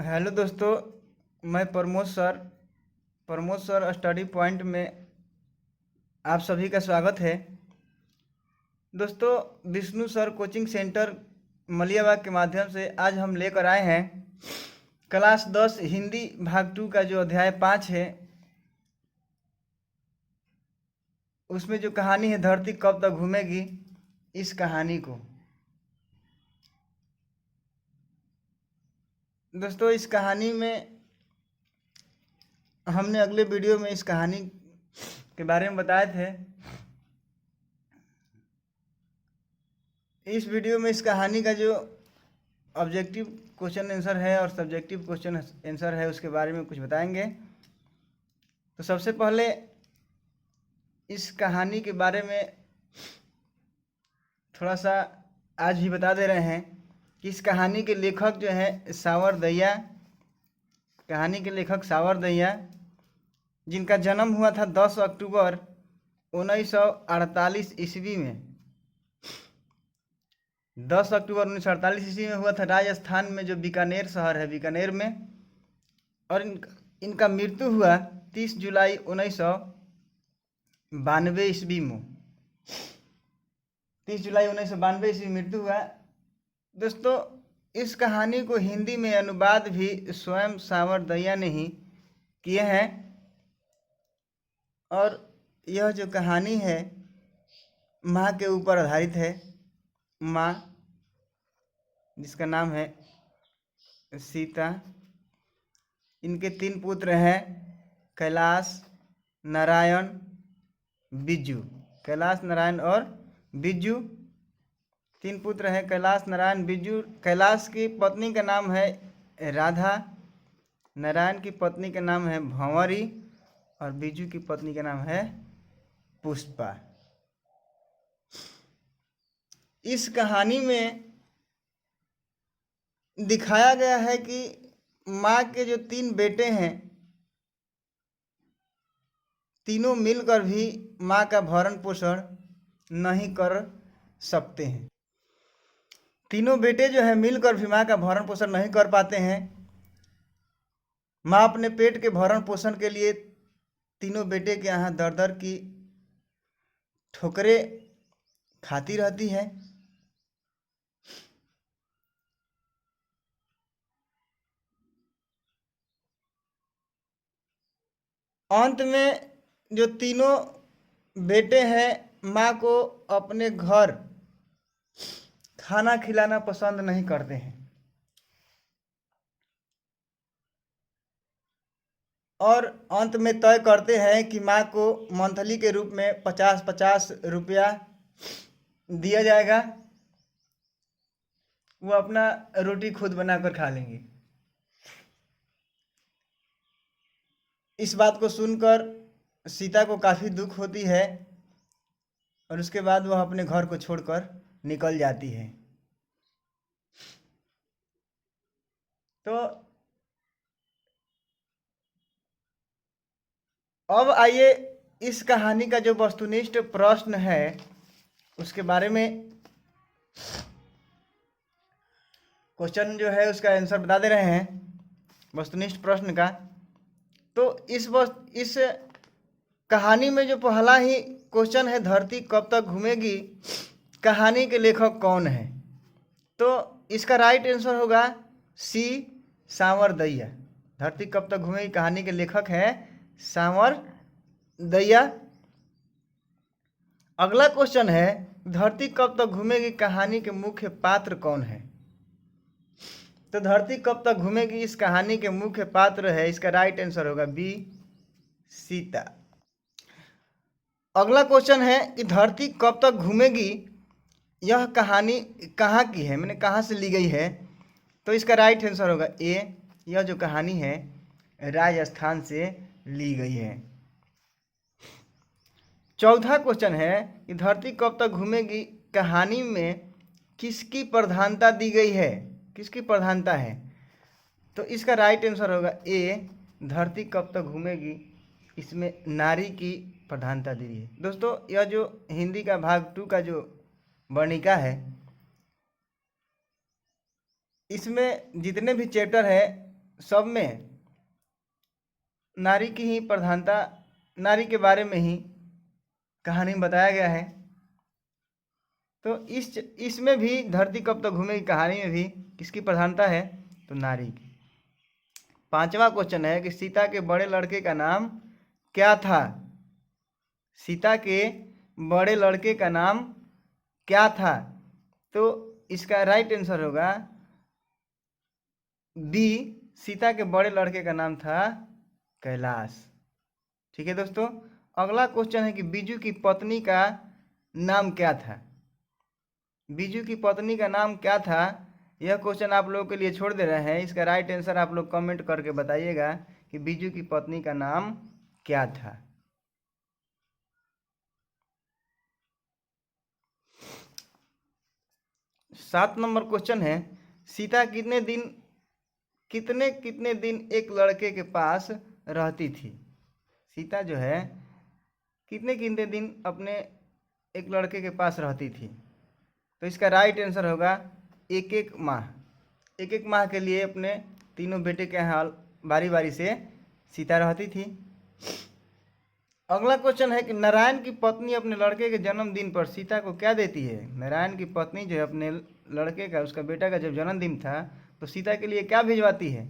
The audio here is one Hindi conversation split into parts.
हेलो दोस्तों। मैं प्रमोद सर स्टडी पॉइंट में आप सभी का स्वागत है। दोस्तों, Vishnu sir coaching centre Maliyabagh के माध्यम से आज हम लेकर आए हैं क्लास 10 हिंदी भाग 2 का जो अध्याय 5 है, उसमें जो कहानी है धरती कब तक घूमेगी, इस कहानी को। दोस्तों, इस कहानी में हमने अगले वीडियो में इस कहानी के बारे में बताए थे। इस वीडियो में इस कहानी का जो ऑब्जेक्टिव क्वेश्चन आंसर है और सब्जेक्टिव क्वेश्चन आंसर है उसके बारे में कुछ बताएंगे। तो सबसे पहले इस कहानी के बारे में थोड़ा सा आज ही बता दे रहे हैं कि इस कहानी के लेखक जो है सावर दैया, कहानी के लेखक सावर दैया, जिनका जन्म हुआ था 10 अक्टूबर 1948 ईस्वी में। 10 अक्टूबर 1948 ईस्वी में हुआ था राजस्थान में, जो बीकानेर शहर है, बीकानेर में। और इनका मृत्यु हुआ 30 जुलाई 1992 ईस्वी में। 30 जुलाई 1992 ईस्वी मृत्यु हुआ। दोस्तों, इस कहानी को हिंदी में अनुवाद भी स्वयं सावर दैया ने ही किए हैं। और यह जो कहानी है माँ के ऊपर आधारित है। माँ, जिसका नाम है सीता। इनके 3 पुत्र हैं, कैलाश, नारायण, बिज्जू। कैलाश, नारायण और बिज्जू 3 पुत्र हैं, कैलाश, नारायण, बिज्जू। कैलाश की पत्नी का नाम है राधा, नारायण की पत्नी का नाम है भंवरी और बिज्जू की पत्नी का नाम है पुष्पा। इस कहानी में दिखाया गया है कि माँ के जो 3 बेटे हैं, तीनों मिलकर भी माँ का भरण पोषण नहीं कर सकते हैं। तीनों बेटे जो है मिलकर भी माँ का भरण पोषण नहीं कर पाते हैं। माँ अपने पेट के भरण पोषण के लिए तीनों बेटे के यहाँ दर दर की ठोकरें खाती रहती है। अंत में जो तीनों बेटे हैं माँ को अपने घर खाना खिलाना पसंद नहीं करते हैं और अंत में तय करते हैं कि माँ को मंथली के रूप में 50-50 रुपया दिया जाएगा। वो अपना रोटी खुद बनाकर खा लेंगे। इस बात को सुनकर सीता को काफ़ी दुख होती है और उसके बाद वह अपने घर को छोड़कर निकल जाती है। तो अब आइए इस कहानी का जो वस्तुनिष्ठ प्रश्न है उसके बारे में क्वेश्चन जो है उसका आंसर बता दे रहे हैं, वस्तुनिष्ठ प्रश्न का। तो इस कहानी में जो पहला ही क्वेश्चन है, धरती कब तक घूमेगी, कहानी के लेखक कौन है? तो इसका राइट आंसर होगा सी, सावर दैया। धरती कब तक घूमेगी कहानी के लेखक है सावर दैया। अगला क्वेश्चन है, धरती कब तक घूमेगी कहानी के मुख्य पात्र कौन है? तो धरती कब तक घूमेगी इस कहानी के मुख्य पात्र है, इसका राइट आंसर होगा बी, सीता। अगला क्वेश्चन है कि धरती कब तक घूमेगी, यह कहानी कहाँ की है, मैंने कहाँ से ली गई है? तो इसका राइट आंसर होगा ए, यह जो कहानी है राजस्थान से ली गई है। चौथा क्वेश्चन है कि धरती कब तक घूमेगी कहानी में किसकी प्रधानता दी गई है, किसकी प्रधानता है? तो इसका राइट आंसर होगा ए, धरती कब तक घूमेगी, इसमें नारी की प्रधानता दी गई है। दोस्तों, यह जो हिंदी का भाग 2 का जो वर्णिका है, इसमें जितने भी चैप्टर है सब में नारी की ही प्रधानता, नारी के बारे में ही कहानी में बताया गया है। तो इसमें भी धरती कब तक घूमेगी कहानी में भी किसकी प्रधानता है? तो नारी की। 5वां क्वेश्चन है कि सीता के बड़े लड़के का नाम क्या था? सीता के बड़े लड़के का नाम क्या था? तो इसका राइट आंसर होगा बी, सीता के बड़े लड़के का नाम था कैलाश। ठीक है दोस्तों, अगला क्वेश्चन है कि बीजू की पत्नी का नाम क्या था? बीजू की पत्नी का नाम क्या था? यह क्वेश्चन आप लोगों के लिए छोड़ दे रहे हैं। इसका राइट आंसर आप लोग कमेंट करके बताइएगा कि बीजू की पत्नी का नाम क्या था। सात नंबर क्वेश्चन है, सीता कितने दिन एक लड़के के पास रहती थी? सीता जो है कितने कितने दिन अपने एक लड़के के पास रहती थी? तो इसका राइट आंसर होगा एक एक माह। एक एक माह के लिए अपने तीनों बेटे के यहाँ बारी बारी से सीता रहती थी। अगला क्वेश्चन है कि नारायण की पत्नी अपने लड़के के जन्मदिन पर सीता को क्या देती है? नारायण की पत्नी जो है अपने लड़के का, उसका बेटा का जब जन्मदिन था तो सीता के लिए क्या भिजवाती है?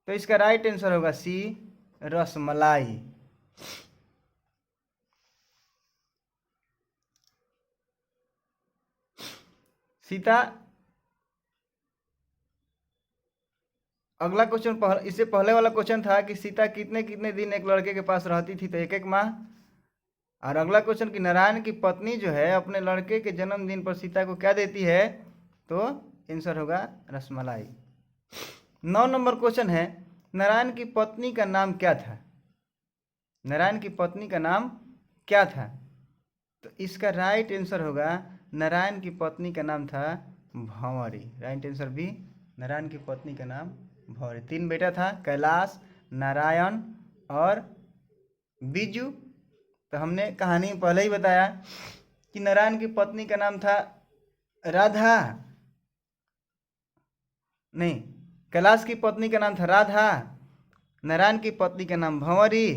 तो इसका राइट आंसर होगा सी, रसमलाई। सीता, अगला क्वेश्चन इससे पहले वाला क्वेश्चन था कि सीता कितने कितने दिन एक लड़के के पास रहती थी? तो एक एक माह। और अगला क्वेश्चन कि नारायण की पत्नी जो है अपने लड़के के जन्मदिन पर सीता को क्या देती है? तो आंसर होगा रसमलाई। 9 नंबर क्वेश्चन है, नारायण की पत्नी का नाम क्या था? नारायण की पत्नी का नाम क्या था? तो इसका राइट आंसर होगा नारायण की पत्नी का नाम था भंवरी। राइट आंसर भी, नारायण की पत्नी का नाम भंवरी। 3 बेटा था, कैलाश, नारायण और बीजू। तो हमने कहानी में पहले ही बताया कि नारायण की पत्नी का नाम था राधा, नहीं, कैलाश की पत्नी का नाम था राधा, नारायण की पत्नी का नाम भंवरी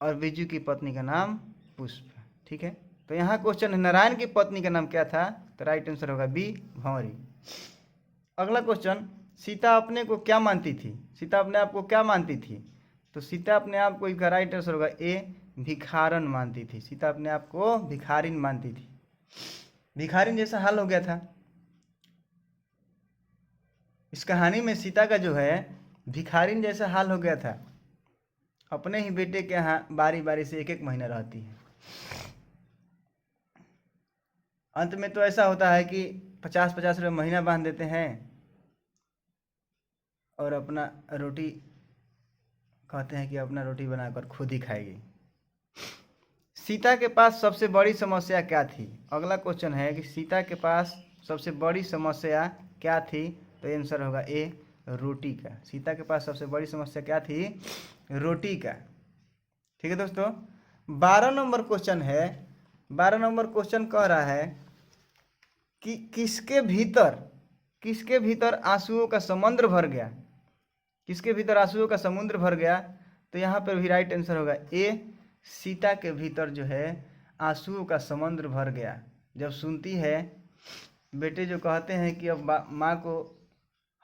और बीजू की पत्नी का नाम पुष्प। ठीक है, तो यहाँ क्वेश्चन है नारायण की पत्नी का नाम क्या था? तो राइट आंसर होगा बी, भंवरी। अगला क्वेश्चन, सीता अपने को क्या मानती थी? सीता अपने आप को क्या मानती थी? तो सीता अपने आप को, इसका राइट आंसर होगा ए, भिखारन मानती थी। सीता अपने आप को भिखारिन मानती थी। भिखारिन जैसा हाल हो गया था। इस कहानी में सीता का जो है भिखारिन जैसा हाल हो गया था। अपने ही बेटे के यहाँ बारी बारी से एक एक महीना रहती है। अंत में तो ऐसा होता है कि 50-50 रुपये महीना बांध देते हैं और अपना रोटी, कहते हैं कि अपना रोटी बनाकर खुद ही खाएगी। सीता के पास सबसे बड़ी समस्या क्या थी? अगला क्वेश्चन है कि सीता के पास सबसे बड़ी समस्या क्या थी? तो आंसर होगा ए, रोटी का। सीता के पास सबसे बड़ी समस्या क्या थी? रोटी का। ठीक है दोस्तों, 12 नंबर क्वेश्चन है। 12 नंबर क्वेश्चन कह रहा है कि किसके भीतर आंसुओं का समुद्र भर गया? किसके भीतर आंसुओं का समुद्र भर गया? तो यहाँ पर भी राइट आंसर होगा ए, सीता के भीतर जो है आंसुओं का समुद्र भर गया। जब सुनती है बेटे जो कहते हैं कि अब माँ को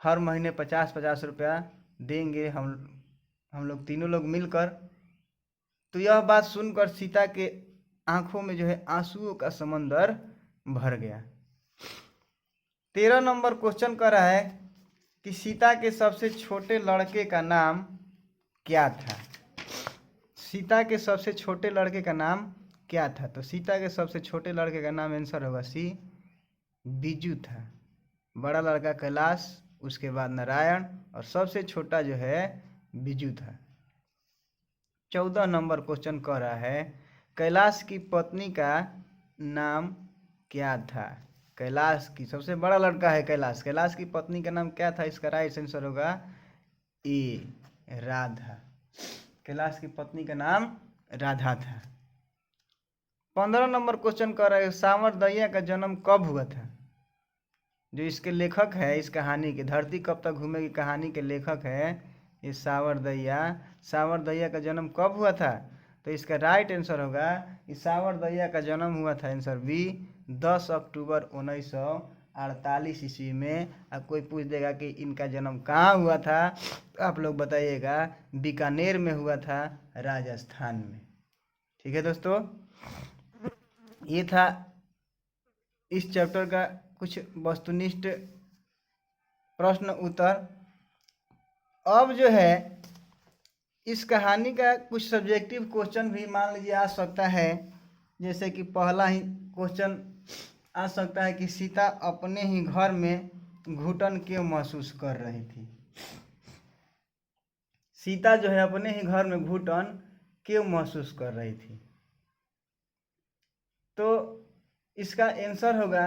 हर महीने 50-50 रुपया देंगे हम लोग तीनों लोग मिलकर, तो यह बात सुनकर सीता के आंखों में जो है आंसुओं का समंदर भर गया। 13 नंबर क्वेश्चन कर रहा है कि सीता के सबसे छोटे लड़के का नाम क्या था? सीता के सबसे छोटे लड़के का नाम क्या था? तो सीता के सबसे छोटे लड़के का नाम आंसर होगा सी, बीजू था। बड़ा लड़का कैलाश, उसके बाद नारायण और सबसे छोटा जो है बीजू था। 14 नंबर क्वेश्चन कह रहा है कैलाश की पत्नी का नाम क्या था? कैलाश की, सबसे बड़ा लड़का है कैलाश, कैलाश की पत्नी का नाम क्या था? इसका राइट आंसर होगा ए, राधा। कैलाश की पत्नी का नाम राधा था। 15 नंबर क्वेश्चन कर रहा है सांवर दैया का जन्म कब हुआ था? जो इसके लेखक है, इस कहानी के धरती कब तक घूमेगी कहानी के लेखक है ये सावरदैया। सावरदैया का जन्म कब हुआ था? तो इसका राइट आंसर होगा इस सावरदैया का जन्म हुआ था, आंसर बी, 10 अक्टूबर 1948 ईस्वी में। अब कोई पूछ देगा कि इनका जन्म कहाँ हुआ था, तो आप लोग बताइएगा बीकानेर में हुआ था, राजस्थान में। ठीक है दोस्तों, ये था इस चैप्टर का कुछ वस्तुनिष्ठ प्रश्न उत्तर। अब जो है इस कहानी का कुछ सब्जेक्टिव क्वेश्चन भी मान लीजिए आ सकता है। जैसे कि पहला ही क्वेश्चन आ सकता है कि सीता अपने ही घर में घुटन क्यों महसूस कर रही थी। सीता जो है अपने ही घर में घुटन क्यों महसूस कर रही थी? तो इसका आंसर होगा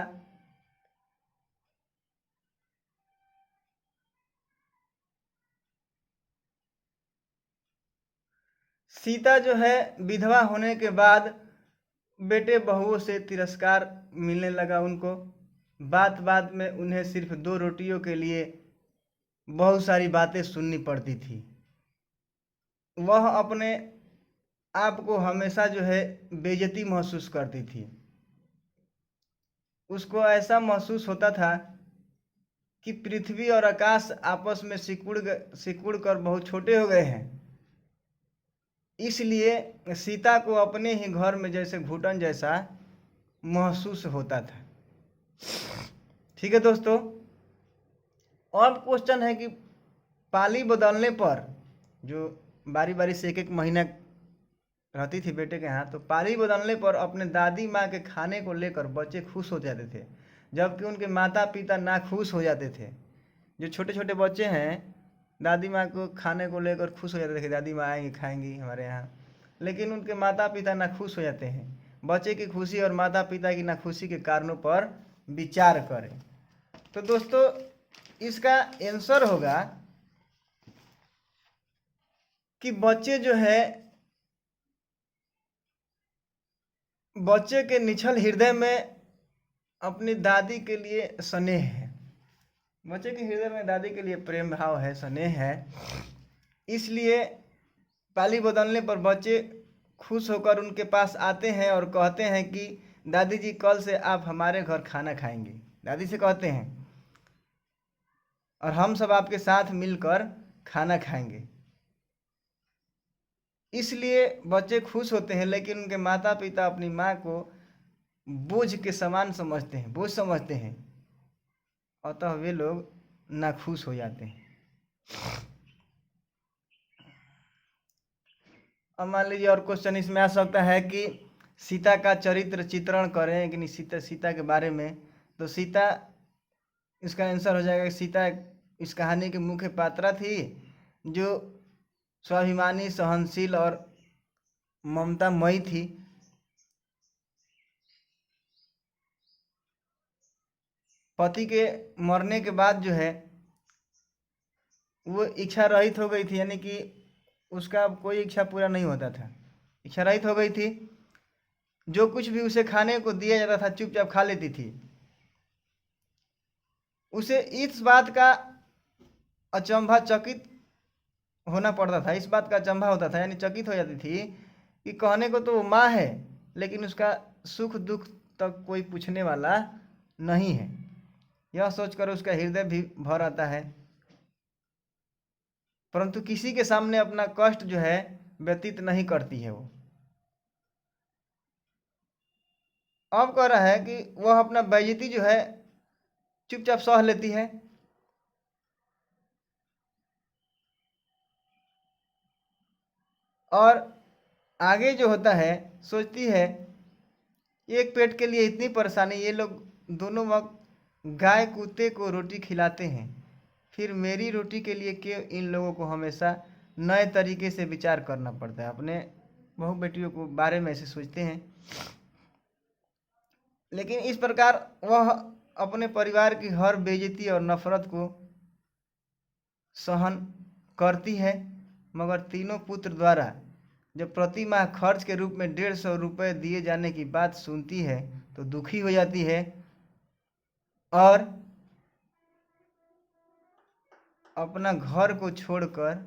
सीता जो है विधवा होने के बाद बेटे बहुओं से तिरस्कार मिलने लगा उनको। बात बात में उन्हें सिर्फ 2 रोटियों के लिए बहुत सारी बातें सुननी पड़ती थी। वह अपने आप को हमेशा जो है बेइज्जती महसूस करती थी। उसको ऐसा महसूस होता था कि पृथ्वी और आकाश आपस में सिकुड़ कर बहुत छोटे हो गए हैं। इसलिए सीता को अपने ही घर में जैसे घुटन जैसा महसूस होता था। ठीक है दोस्तों, अब क्वेश्चन है कि पाली बदलने पर, जो बारी बारी से एक महीना रहती थी बेटे के यहाँ, तो पाली बदलने पर अपने दादी माँ के खाने को लेकर बच्चे खुश हो जाते थे, जबकि उनके माता पिता नाखुश हो जाते थे। जो छोटे छोटे बच्चे हैं दादी माँ को खाने को लेकर खुश हो जाते थे, दादी माँ आएंगी खाएंगी हमारे यहाँ, लेकिन उनके माता पिता नाखुश हो जाते हैं। बच्चे की खुशी और माता पिता की नाखुशी के कारणों पर विचार करें। तो दोस्तों इसका आंसर होगा कि बच्चे के निछल हृदय में अपनी दादी के लिए स्नेह है। बच्चे के हृदय में दादी के लिए प्रेम भाव है, स्नेह है। इसलिए पाली बदलने पर बच्चे खुश होकर उनके पास आते हैं और कहते हैं कि दादी जी कल से आप हमारे घर खाना खाएंगे। दादी से कहते हैं और हम सब आपके साथ मिलकर खाना खाएंगे। इसलिए बच्चे खुश होते हैं, लेकिन उनके माता पिता अपनी माँ को बोझ के समान समझते हैं, बोझ समझते हैं, अतः वे लोग नाखुश हो जाते हैं। अब मान लीजिए और क्वेश्चन इसमें आ सकता है कि सीता का चरित्र चित्रण करें कि नहीं, सीता के बारे में। तो सीता, इसका आंसर हो जाएगा कि सीता इस कहानी की मुख्य पात्रा थी, जो स्वाभिमानी, सहनशील और ममतामयी थी। पति के मरने के बाद जो है वो इच्छा रहित हो गई थी, यानी कि उसका कोई इच्छा पूरा नहीं होता था, इच्छा रहित हो गई थी। जो कुछ भी उसे खाने को दिया जाता था चुपचाप खा लेती थी। उसे इस बात का अचंभा चकित होना पड़ता था, इस बात का अचंभा होता था, यानी चकित हो जाती थी कि कहने को तो वो माँ है, लेकिन उसका सुख दुख तक कोई पूछने वाला नहीं है। यह सोचकर उसका हृदय भी भर आता है, परंतु किसी के सामने अपना कष्ट जो है व्यतीत नहीं करती है वो। अब कह रहा है कि वह अपना बेइज्जती जो है चुपचाप सह लेती है। और आगे जो होता है सोचती है एक पेट के लिए इतनी परेशानी, ये लोग दोनों वक्त गाय कुत्ते को रोटी खिलाते हैं, फिर मेरी रोटी के लिए क्यों इन लोगों को हमेशा नए तरीके से विचार करना पड़ता है। अपने बहू बेटियों को बारे में ऐसे सोचते हैं। लेकिन इस प्रकार वह अपने परिवार की हर बेइज्जती और नफरत को सहन करती है, मगर तीनों पुत्र द्वारा जब प्रति माह खर्च के रूप में 150 रुपये दिए जाने की बात सुनती है तो दुखी हो जाती है और अपना घर को छोड़कर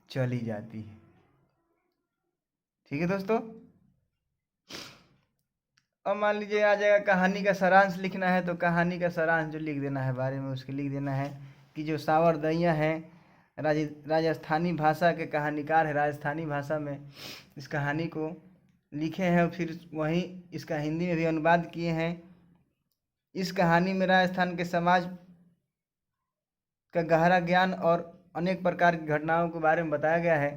चली जाती है। ठीक है दोस्तों, अब मान लीजिए आ जाएगा कहानी का सारांश लिखना है, तो कहानी का सारांश जो लिख देना है बारे में उसके लिख देना है कि जो सावरदैया हैं राजस्थानी भाषा के कहानीकार है, राजस्थानी भाषा में इस कहानी को लिखे हैं और फिर वहीं इसका हिंदी में भी अनुवाद किए हैं। इस कहानी में राजस्थान के समाज का गहरा ज्ञान और अनेक प्रकार की घटनाओं के बारे में बताया गया है।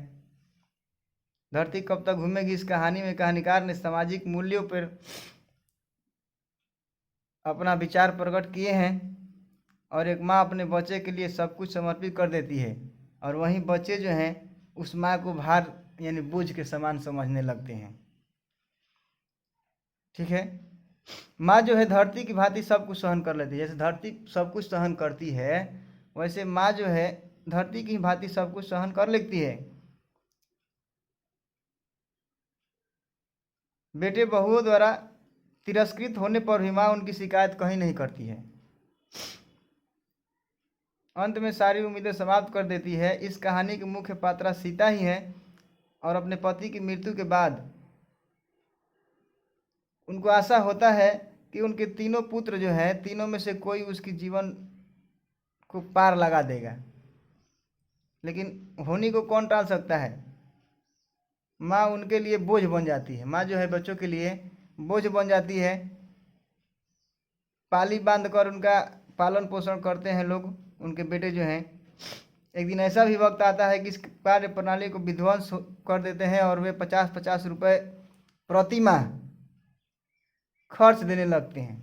धरती कब तक घूमेगी, इस कहानी में कहानीकार ने सामाजिक मूल्यों पर अपना विचार प्रकट किए हैं। और एक माँ अपने बच्चे के लिए सब कुछ समर्पित कर देती है और वहीं बच्चे जो हैं उस माँ को भार यानी बोझ के समान समझने लगते हैं। ठीक है, माँ जो है धरती की भांति सब कुछ सहन कर लेती है। जैसे धरती सब कुछ सहन करती है वैसे माँ जो है धरती की भांति सब कुछ सहन कर लेती है। बेटे बहुओं द्वारा तिरस्कृत होने पर भी माँ उनकी शिकायत कहीं नहीं करती है। अंत में सारी उम्मीदें समाप्त कर देती है। इस कहानी की मुख्य पात्रा सीता ही है और अपने पति की मृत्यु के बाद उनको आशा होता है कि उनके तीनों पुत्र जो हैं तीनों में से कोई उसकी जीवन को पार लगा देगा, लेकिन होनी को कौन टाल सकता है। माँ उनके लिए बोझ बन जाती है। माँ जो है बच्चों के लिए बोझ बन जाती है। पाली बांध कर उनका पालन पोषण करते हैं लोग, उनके बेटे जो हैं। एक दिन ऐसा भी वक्त आता है कि इस कार्य प्रणाली को विध्वंस कर देते हैं और वे 50-50 रुपये प्रति माह खर्च देने लगते हैं।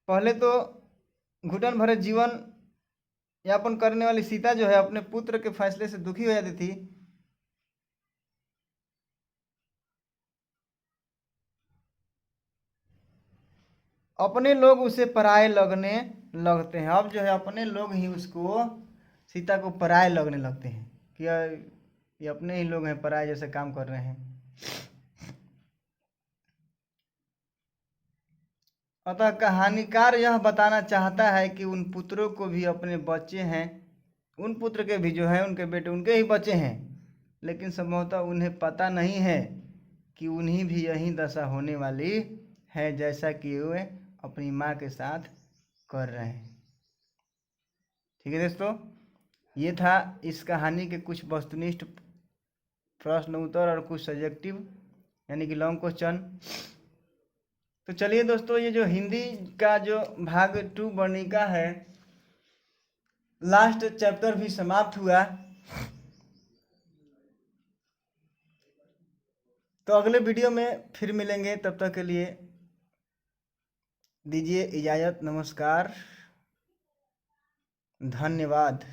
पहले तो घुटन भरे जीवन यापन करने वाली सीता जो है अपने पुत्र के फैसले से दुखी हो जाती थी। अपने लोग उसे पराये लगने लगते हैं। अब जो है अपने लोग ही उसको सीता को पराये लगने लगते हैं कि ये अपने ही लोग हैं, पराये जैसे काम कर रहे हैं। अतः कहानीकार यह बताना चाहता है कि उन पुत्रों को भी अपने बच्चे हैं, उन पुत्र के भी जो हैं उनके बेटे उनके ही बच्चे हैं, लेकिन संभवतः उन्हें पता नहीं है कि उन्हीं भी यही दशा होने वाली है जैसा कि वे अपनी माँ के साथ कर रहे हैं। ठीक है दोस्तों, ये था इस कहानी के कुछ वस्तुनिष्ठ प्रश्न उत्तर और कुछ सब्जेक्टिव यानी कि लॉन्ग क्वेश्चन। तो चलिए दोस्तों, ये जो हिंदी का जो भाग 2 वर्णिका है, लास्ट चैप्टर भी समाप्त हुआ। तो अगले वीडियो में फिर मिलेंगे, तब तक के लिए दीजिए इजाज़त। नमस्कार, धन्यवाद।